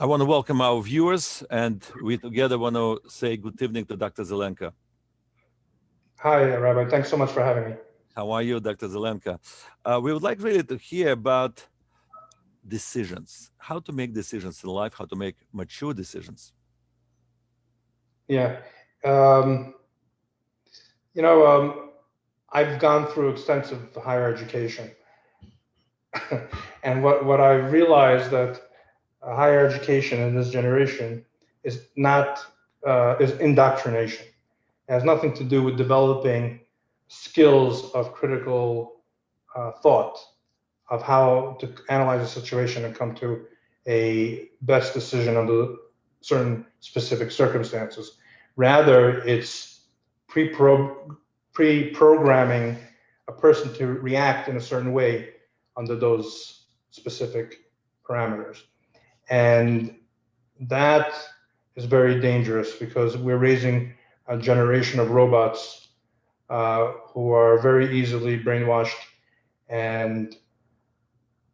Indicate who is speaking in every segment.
Speaker 1: I want to welcome our viewers, and we together want to say good evening to Dr. Zelenko.
Speaker 2: Hi, Rabbi. Thanks so much for having me.
Speaker 1: How are you, Dr. Zelenko? We would like really to hear about decisions, how to make decisions in life, how to make mature decisions.
Speaker 2: Yeah. I've gone through extensive higher education. And what I realized that higher education in this generation is not is indoctrination. It has nothing to do with developing skills of critical thought, of how to analyze a situation and come to a best decision under certain specific circumstances. Rather, it's pre-programming a person to react in a certain way under those specific parameters. And that is very dangerous because we're raising a generation of robots who are very easily brainwashed and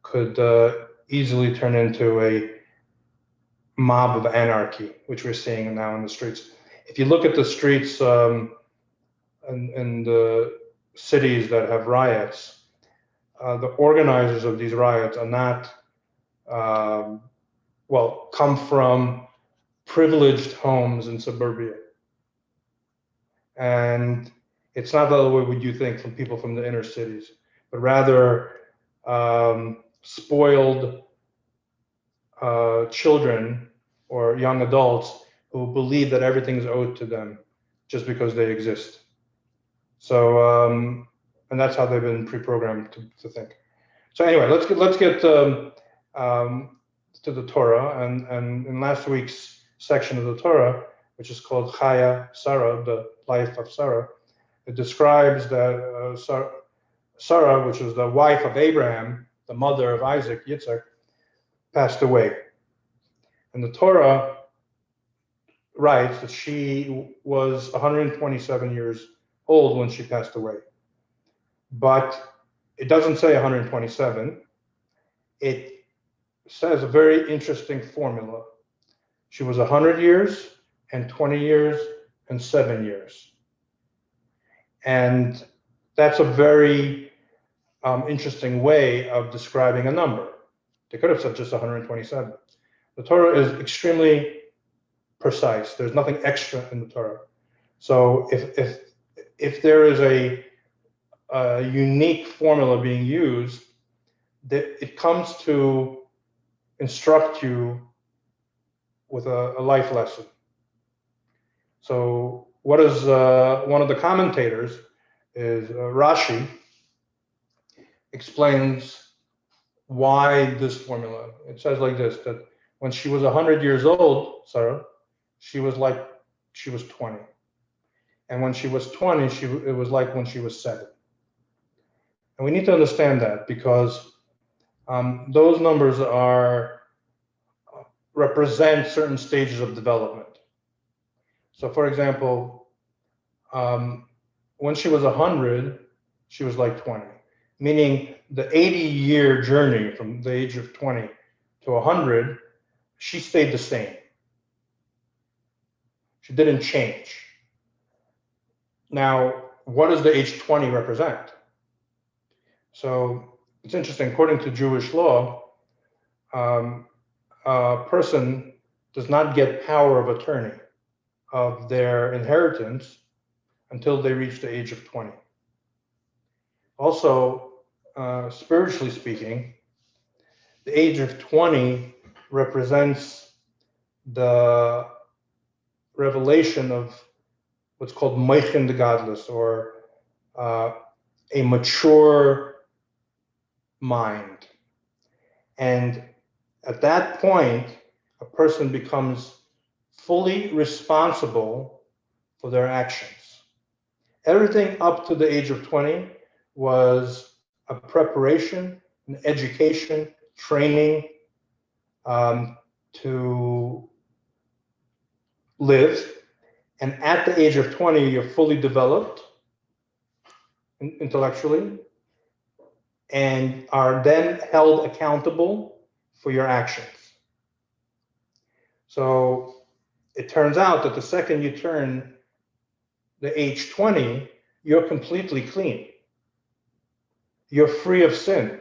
Speaker 2: could easily turn into a mob of anarchy, which we're seeing now in the streets. If you look at the streets in the cities that have riots, the organizers of these riots are not, come from privileged homes in suburbia. And it's not the way would you think from people from the inner cities, but rather spoiled children or young adults who believe that everything is owed to them just because they exist. So, and that's how they've been pre-programmed to think. So anyway, let's get to the Torah, and in last week's section of the Torah, which is called Chaya Sarah, the life of Sarah, it describes that Sarah, which was the wife of Abraham, the mother of Isaac, Yitzhak, passed away. And the Torah writes that she was 127 years old when she passed away. But it doesn't say 127. It says a very interesting formula. She was 100 years and 20 years and 7 years. And that's a very interesting way of describing a number. They could have said just 127. The Torah is extremely precise. There's nothing extra in the Torah. So if there is a unique formula being used, that it comes to instruct you with a life lesson. So what is one of the commentators is Rashi explains why this formula. It says like this, that when she was 100 years old, Sarah, she was 20. And when she was 20, it was like when she was 7. And we need to understand that because those numbers represent certain stages of development. So for example, when she was 100, she was like 20, meaning the 80-year journey from the age of 20 to 100, she stayed the same. She didn't change. Now, what does the age 20 represent? So it's interesting, according to Jewish law, a person does not get power of attorney of their inheritance until they reach the age of 20. Also, spiritually speaking, the age of 20 represents the revelation of what's called Meichen de Gadlus, or a mature mind. And at that point, a person becomes fully responsible for their actions. Everything up to the age of 20 was a preparation, an education, training to live. And at the age of 20, you're fully developed intellectually and are then held accountable for your actions. So it turns out that the second you turn the age 20, you're completely clean. You're free of sin.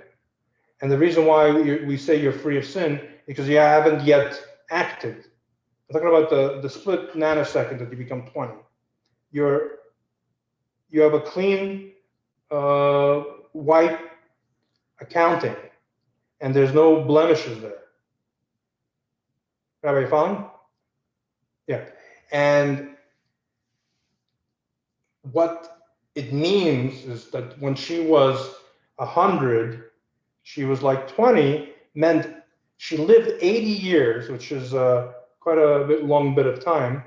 Speaker 2: And the reason why we say you're free of sin, because you haven't yet acted. I'm talking about the split nanosecond that you become 20. You have a clean white accounting, and there's no blemishes there. Everybody following? Yeah. And what it means is that when she was 100, she was like 20, meant she lived 80 years, which is quite a long bit of time.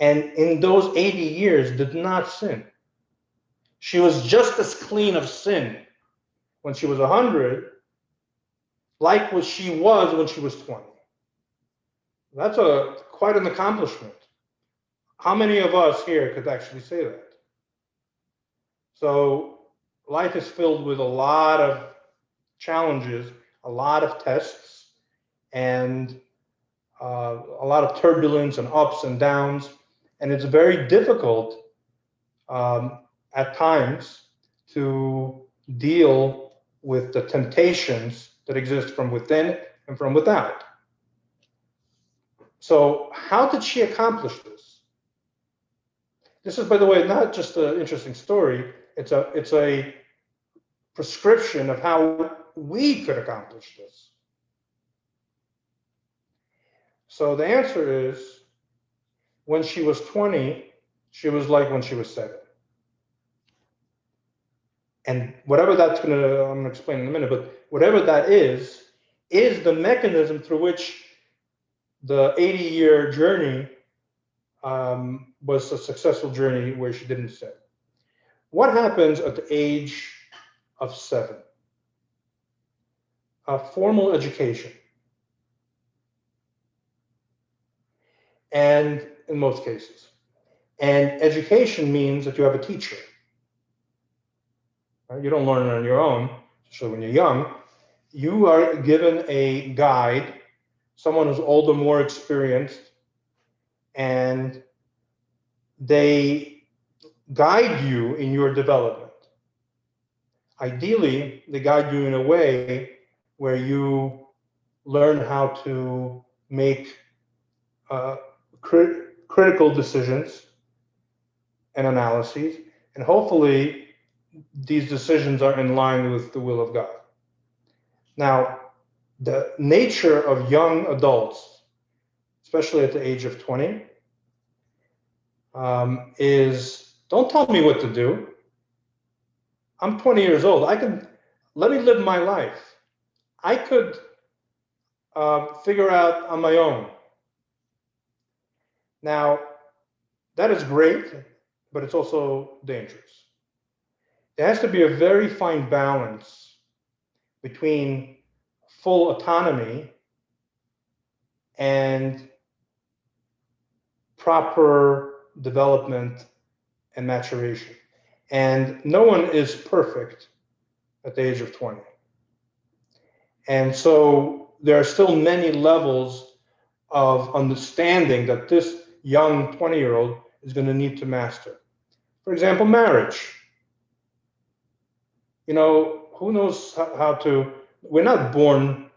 Speaker 2: And in those 80 years, did not sin. She was just as clean of sin when she was 100, like what she was when she was 20. That's quite an accomplishment. How many of us here could actually say that? So life is filled with a lot of challenges, a lot of tests, and a lot of turbulence and ups and downs. And it's very difficult at times to deal with the temptations that exist from within and from without. So how did she accomplish this? This is, by the way, not just an interesting story. It's a prescription of how we could accomplish this. So the answer is, when she was 20, she was like when she was 7. And whatever that's I'm going to explain in a minute, but whatever that is the mechanism through which the 80-year journey was a successful journey where she didn't sin. What happens at the age of 7? A formal education. And in most cases. And education means that you have a teacher. Right? You don't learn on your own, especially when you're young. You are given a guide, someone who's older, more experienced, and they guide you in your development. Ideally, they guide you in a way where you learn how to make critical decisions and analyses, and hopefully these decisions are in line with the will of God. Now, the nature of young adults, especially at the age of 20, is, don't tell me what to do. I'm 20 years old. Let me live my life. I could figure out on my own. Now, that is great, but it's also dangerous. There has to be a very fine balance between full autonomy and proper development and maturation. And no one is perfect at the age of 20. And so there are still many levels of understanding that this young 20-year-old is going to need to master. For example, marriage. You know, who knows how to, we're not born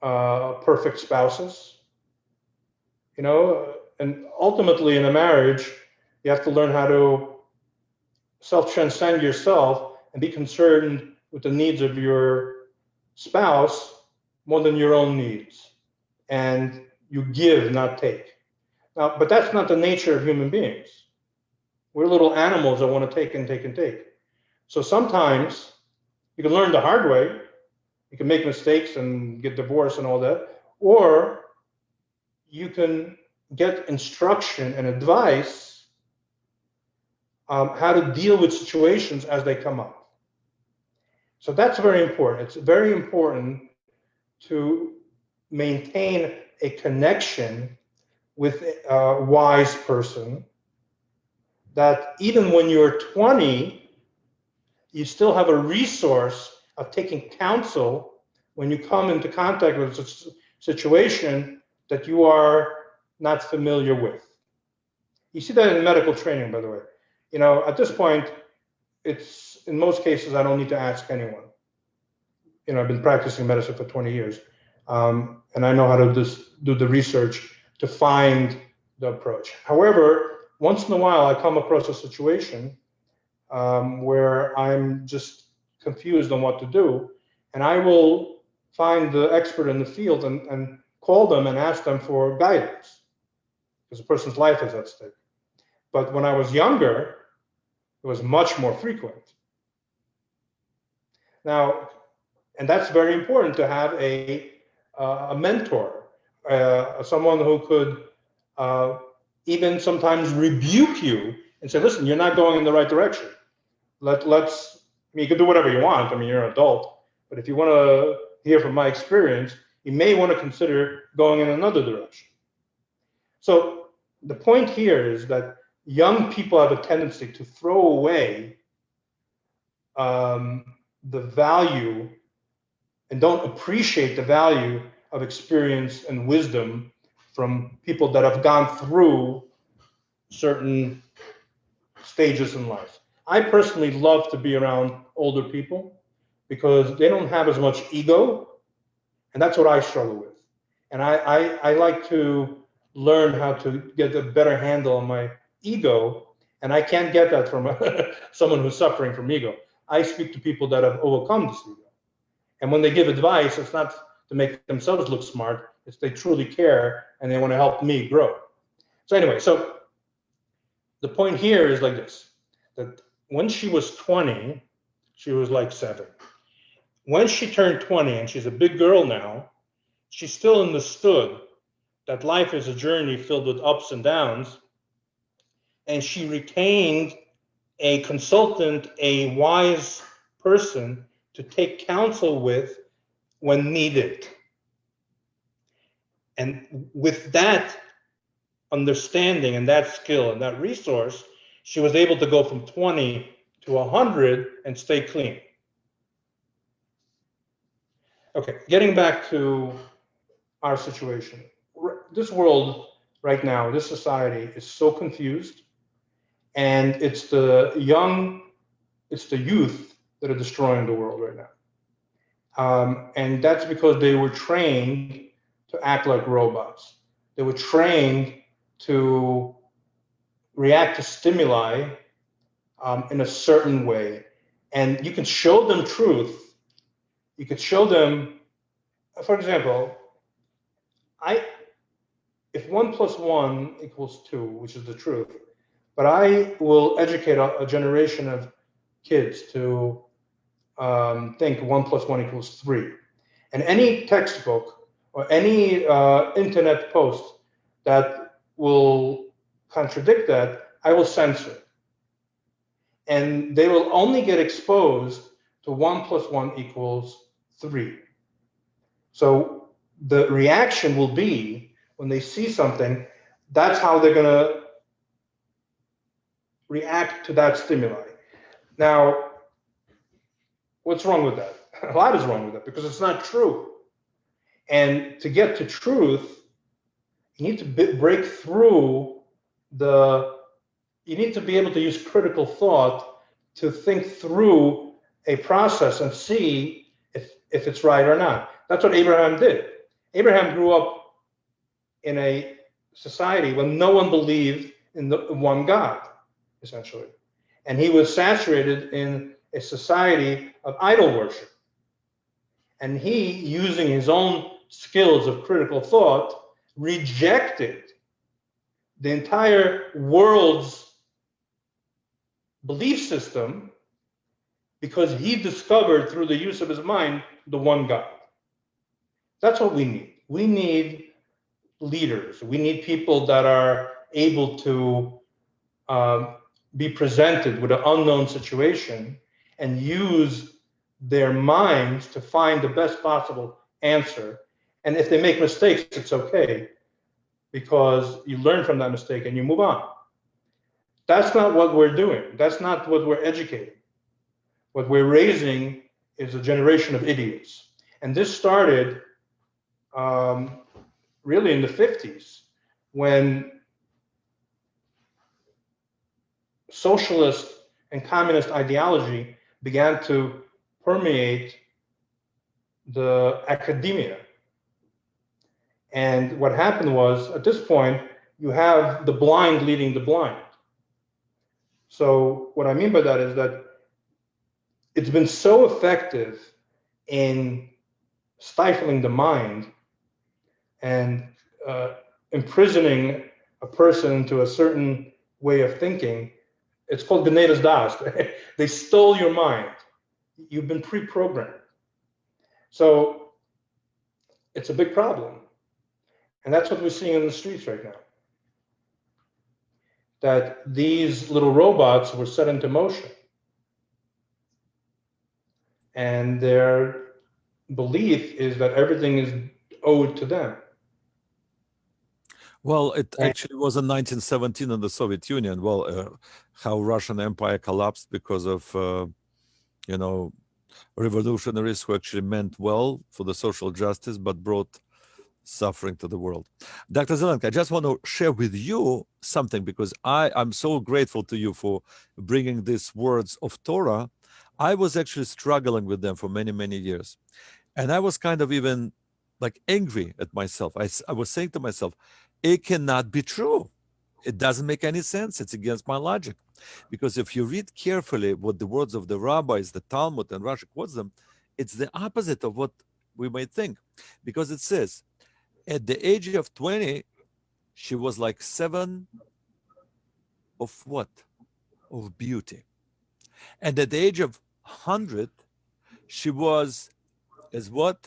Speaker 2: perfect spouses, you know, and ultimately in a marriage, you have to learn how to self-transcend yourself and be concerned with the needs of your spouse more than your own needs. And you give, not take. Now, but that's not the nature of human beings. We're little animals that want to take and take and take. So sometimes you can learn the hard way. You can make mistakes and get divorced and all that. Or you can get instruction and advice how to deal with situations as they come up. So that's very important. It's very important to maintain a connection with a wise person, that even when you're 20, you still have a resource of taking counsel when you come into contact with a situation that you are not familiar with. You see that in medical training, by the way. At this point, it's in most cases, I don't need to ask anyone. I've been practicing medicine for 20 years, and I know how to just do the research to find the approach. However, once in a while, I come across a situation where I'm just confused on what to do, and I will find the expert in the field and call them and ask them for guidance, because a person's life is at stake. But when I was younger, it was much more frequent. Now, and that's very important to have a mentor, someone who could even sometimes rebuke you and say, listen, you're not going in the right direction. You can do whatever you want. You're an adult. But if you want to hear from my experience, you may want to consider going in another direction. So the point here is that young people have a tendency to throw away the value and don't appreciate the value of experience and wisdom from people that have gone through certain stages in life. I personally love to be around older people because they don't have as much ego, and that's what I struggle with. And I like to learn how to get a better handle on my ego, and I can't get that from someone who's suffering from ego. I speak to people that have overcome this ego. And when they give advice, it's not to make themselves look smart, it's they truly care and they want to help me grow. So anyway, so the point here is like this, that when she was 20, she was like 7. When she turned 20, and she's a big girl now, she still understood that life is a journey filled with ups and downs, and she retained a consultant, a wise person to take counsel with when needed. And with that understanding and that skill and that resource, she was able to go from 20 to 100 and stay clean. Okay, getting back to our situation. This world right now, this society is so confused, and it's the youth that are destroying the world right now. And that's because they were trained to act like robots. They were trained to react to stimuli in a certain way. And you can show them truth. You could show them, for example, if 1 plus 1 equals 2, which is the truth, but I will educate a generation of kids to think 1 plus 1 equals 3. And any textbook or any internet post that will contradict that, I will censor. And they will only get exposed to 1 plus 1 equals 3. So the reaction will be, when they see something, that's how they're going to react to that stimuli. Now, what's wrong with that? A lot is wrong with that, because it's not true. And to get to truth, you need to break through you need to be able to use critical thought to think through a process and see if it's right or not. That's what Abraham did. Abraham grew up in a society when no one believed in the one God, essentially. And he was saturated in a society of idol worship. And he, using his own skills of critical thought, rejected the entire world's belief system because he discovered through the use of his mind the one God. That's what we need. We need leaders. We need people that are able to be presented with an unknown situation and use their minds to find the best possible answer. And if they make mistakes, it's okay, because you learn from that mistake and you move on. That's not what we're doing. That's not what we're educating. What we're raising is a generation of idiots. And this started really in the 50s, when socialist and communist ideology began to permeate the academia. And what happened was, at this point, you have the blind leading the blind. So what I mean by that is that it's been so effective in stifling the mind and imprisoning a person into a certain way of thinking. It's called Genetas Das. They stole your mind. You've been pre-programmed. So it's a big problem. And that's what we're seeing in the streets right now. That these little robots were set into motion. And their belief is that everything is owed to them.
Speaker 1: Well, it actually was in 1917 in the Soviet Union. Well, how Russian Empire collapsed because of, you know, revolutionaries who actually meant well for the social justice, but brought suffering to the world. Dr. Zelenko, I just want to share with you something, because I'm so grateful to you for bringing these words of Torah. I was actually struggling with them for many, many years. And I was kind of even like angry at myself. I was saying to myself, it cannot be true. It doesn't make any sense. It's against my logic. Because if you read carefully what the words of the rabbis, the Talmud, and Rashi quotes them, it's the opposite of what we might think. Because it says, at the age of 20, she was like 7 of what? Of beauty. And at the age of 100, she was as what?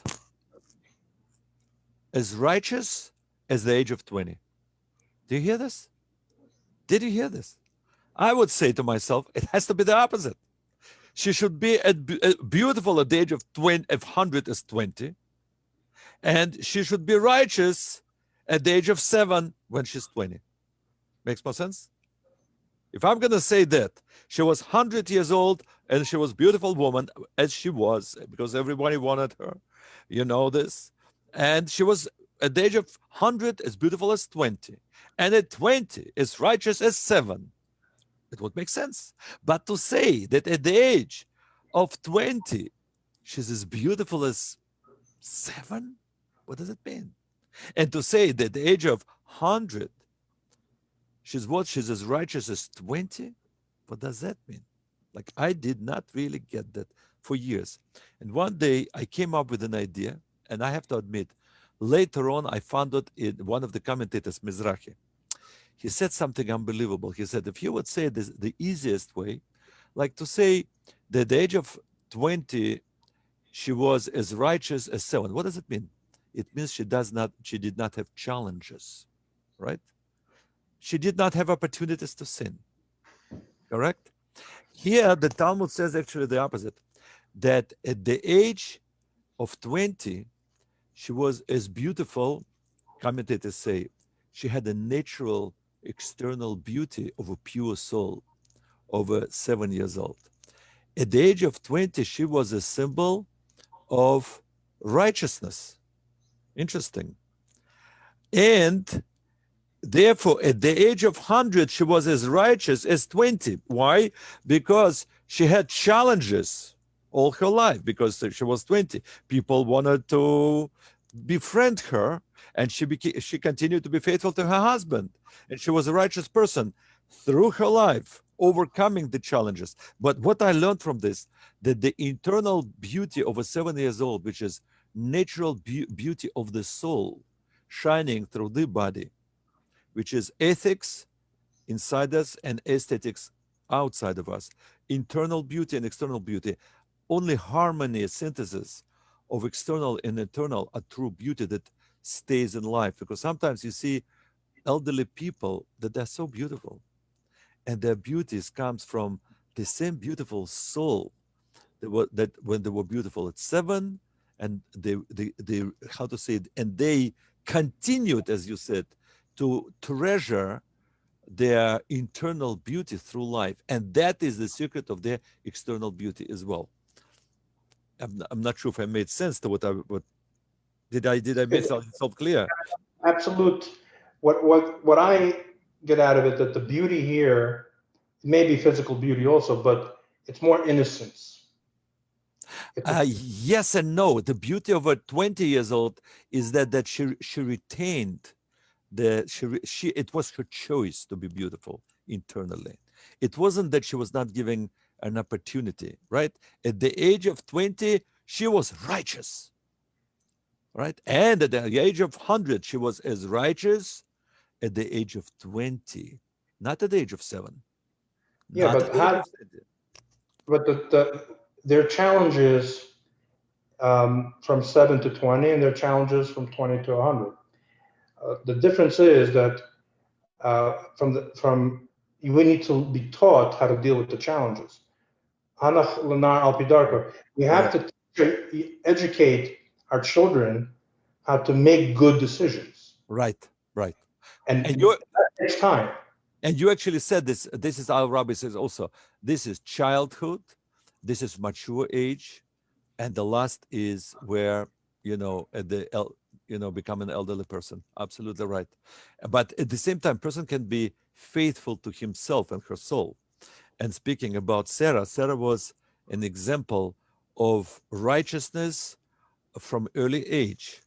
Speaker 1: As righteous as the age of 20. Do you hear this? Did you hear this? I would say to myself, it has to be the opposite. She should be beautiful at the age of 20, if 100 is 20, and she should be righteous at the age of 7 when she's 20. Makes more sense? If I'm going to say that she was 100 years old and she was a beautiful woman, as she was, because everybody wanted her, you know this, and she was at the age of 100 as beautiful as 20, and at 20 as righteous as 7, it would make sense. But to say that at the age of 20 she's as beautiful as 7, what does it mean? And to say that at the age of 100 she's what? She's as righteous as 20? What does that mean? Like, I did not really get that for years. And one day I came up with an idea, and I have to admit, later on I found it in one of the commentators, Mizrahi. He said something unbelievable. He said, if you would say this the easiest way, like to say that at the age of 20 she was as righteous as 7, what does it mean? It means she did not have challenges, right? She did not have opportunities to sin. Correct? Here, the Talmud says actually the opposite, that at the age of 20, she was as beautiful, commentators say, she had a natural external beauty of a pure soul over 7 years old. At the age of 20, she was a symbol of righteousness. Interesting. And therefore, at the age of 100, she was as righteous as 20. Why? Because she had challenges all her life, because she was 20. People wanted to befriend her, and she continued to be faithful to her husband. And she was a righteous person through her life, overcoming the challenges. But what I learned from this, that the internal beauty of a 7 years old, which is natural beauty of the soul, shining through the body, which is ethics inside us and aesthetics outside of us. Internal beauty and external beauty. Only harmony, synthesis of external and internal, a true beauty that stays in life. Because sometimes you see elderly people that they're so beautiful, and their beauties comes from the same beautiful soul that when they were beautiful at 7, and they how to say it, and they continued, as you said, to treasure their internal beauty through life. And that is the secret of their external beauty as well. I'm not sure if I made sense to what did I make myself clear?
Speaker 2: Absolute what I get out of it, that the beauty here may be physical beauty also, but it's more innocence. It's a,
Speaker 1: Yes and no. The beauty of a 20 years old is that she retained she it was her choice to be beautiful internally. It wasn't that she was not giving an opportunity, right? At the age of 20, she was righteous, right? And at the age of 100, she was as righteous at the age of 20, not at the age of 7,
Speaker 2: yeah,
Speaker 1: not at
Speaker 2: but
Speaker 1: the age
Speaker 2: how?
Speaker 1: of 20.
Speaker 2: But their challenges from 7 to 20, and their challenges from 20 to 100. The difference is that we need to be taught how to deal with the challenges. Hanach Lenar Al
Speaker 1: Right.
Speaker 2: Pidarko. We have
Speaker 1: Right.
Speaker 2: to educate our children how to make good decisions,
Speaker 1: Right. Right. And
Speaker 2: and
Speaker 1: you
Speaker 2: that takes time.
Speaker 1: and you actually said this. This is Al Rabbi says also. This is childhood. This is mature age, and the last is where at become an elderly person. Absolutely right. But at the same time, person can be faithful to himself and her soul. And speaking about Sarah was an example of righteousness from early age,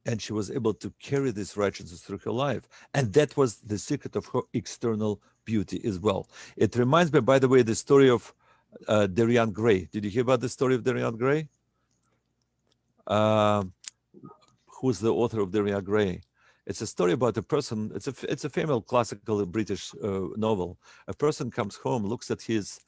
Speaker 1: and she was able to carry this righteousness through her life, and that was the secret of her external beauty as well. It reminds me, by the way, the story of Darian Gray. Did you hear about the story of Darian Gray? Um who's the author of Darian Gray? It's a story about a person. It's a famous classical British novel. A person comes home, looks at his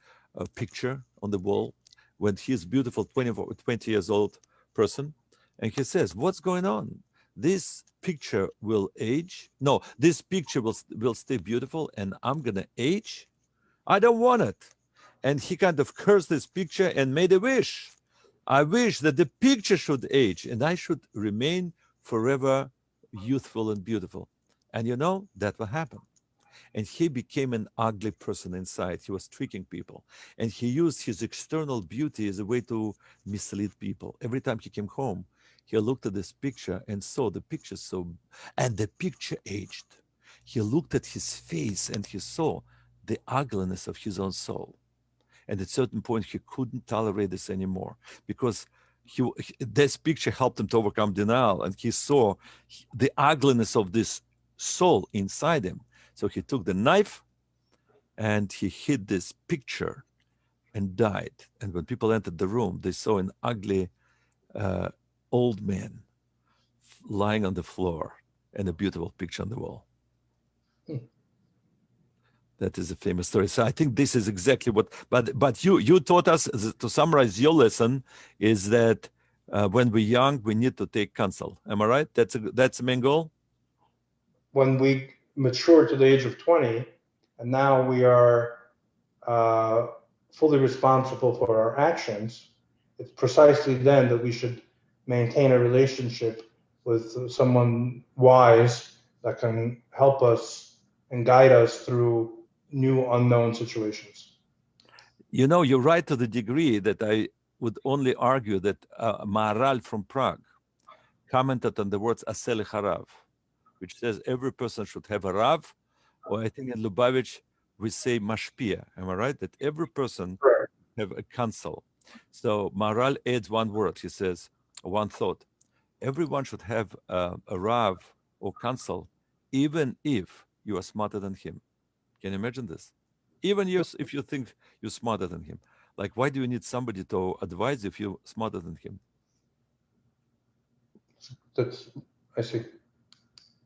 Speaker 1: picture on the wall when he's beautiful 20 years old person, and he says, "What's going on? This picture will age. No, this picture will stay beautiful, and I'm gonna age. I don't want it." And he kind of cursed this picture and made a wish. I wish that the picture should age and I should remain forever youthful and beautiful. And that will happen. And he became an ugly person inside. He was tricking people. And he used his external beauty as a way to mislead people. Every time he came home, he looked at this picture and saw the picture and the picture aged. He looked at his face and he saw the ugliness of his own soul. And at a certain point, he couldn't tolerate this anymore because this picture helped him to overcome denial. And he saw the ugliness of this soul inside him. So he took the knife and he hit this picture and died. And when people entered the room, they saw an ugly old man lying on the floor and a beautiful picture on the wall. That is a famous story. So I think this is exactly what. But you taught us, to summarize your lesson, is that when we're young, we need to take counsel. Am I right? That's the main goal.
Speaker 2: When we mature to the age of 20, and now we are uh, fully responsible for our actions, it's precisely then that we should maintain a relationship with someone wise that can help us and guide us through new unknown situations.
Speaker 1: You're right to the degree that I would only argue that Maharal from Prague commented on the words Asel Harav, which says every person should have a Rav, or I think in Lubavitch we say Mashpia. Am I right? That every person
Speaker 2: Correct.
Speaker 1: have a counsel. So Maharal adds one word. He says one thought. Everyone should have a Rav or counsel, even if you are smarter than him. Can you imagine this? Even if you think you're smarter than him. Like, why do you need somebody to advise if you're smarter than him?
Speaker 2: That's, I see.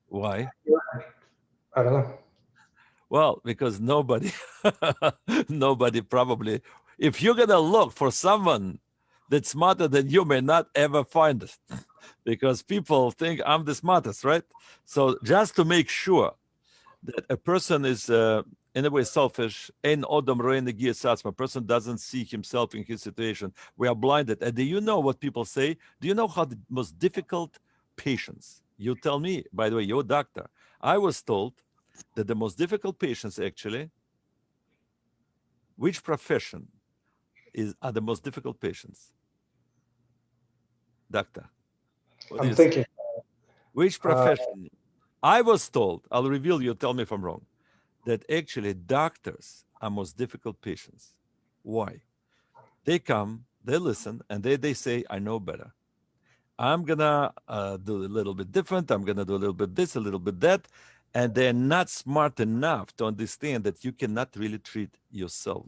Speaker 1: Why?
Speaker 2: I don't know.
Speaker 1: Well, because nobody probably, if you're going to look for someone that's smarter than you, may not ever find it because people think I'm the smartest, right? So just to make sure that a person is in a way selfish, ein odom roe negias atzmo, a person doesn't see himself in his situation. We are blinded. And do you know what people say? Do you know how the most difficult patients? You tell me, by the way, you're a doctor. I was told that the most difficult patients actually, which profession are the most difficult patients? Doctor, what do
Speaker 2: I'm
Speaker 1: you say?
Speaker 2: thinking.
Speaker 1: Which
Speaker 2: Uh,
Speaker 1: profession? I was told, I'll reveal you, tell me if I'm wrong, that actually doctors are most difficult patients. Why? They come, they listen, and they say, I know better. I'm gonna do a little bit different. I'm gonna do a little bit this, a little bit that. And they're not smart enough to understand that you cannot really treat yourself.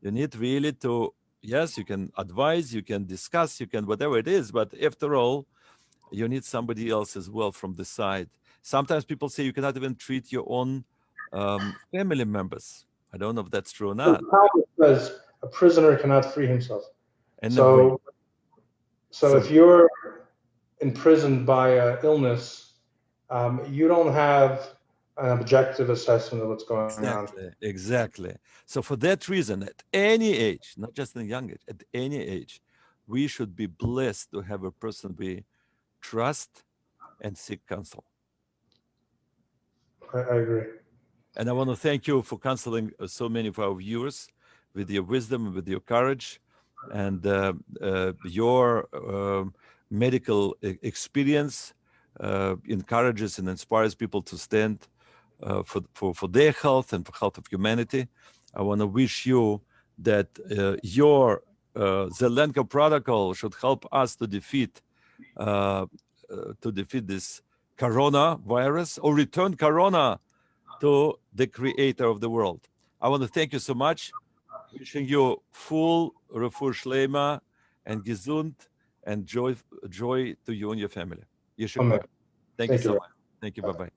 Speaker 1: You need really to, yes, you can advise, you can discuss, you can whatever it is, but after all, you need somebody else as well from the side. Sometimes people say you cannot even treat your own family members. I don't know if that's true or
Speaker 2: The
Speaker 1: not.
Speaker 2: Talmud says a prisoner cannot free himself.
Speaker 1: And agree.
Speaker 2: So if you're imprisoned by illness, you don't have an objective assessment of what's going on.
Speaker 1: Exactly. So for that reason, at any age, not just in young age, at any age, we should be blessed to have a person we trust and seek counsel.
Speaker 2: I agree.
Speaker 1: And I want to thank you for counseling so many of our viewers with your wisdom, with your courage, and your medical experience encourages and inspires people to stand for their health and for health of humanity. I want to wish you that your Zelenko protocol should help us to defeat this coronavirus or return corona to the creator of the world. I want to thank you so much. Wishing you full refuah shlema and gesund and joy to you and your family. Yeshua.
Speaker 2: Amen.
Speaker 1: Thank you
Speaker 2: Thank
Speaker 1: so
Speaker 2: you.
Speaker 1: much. Thank you. Bye-bye.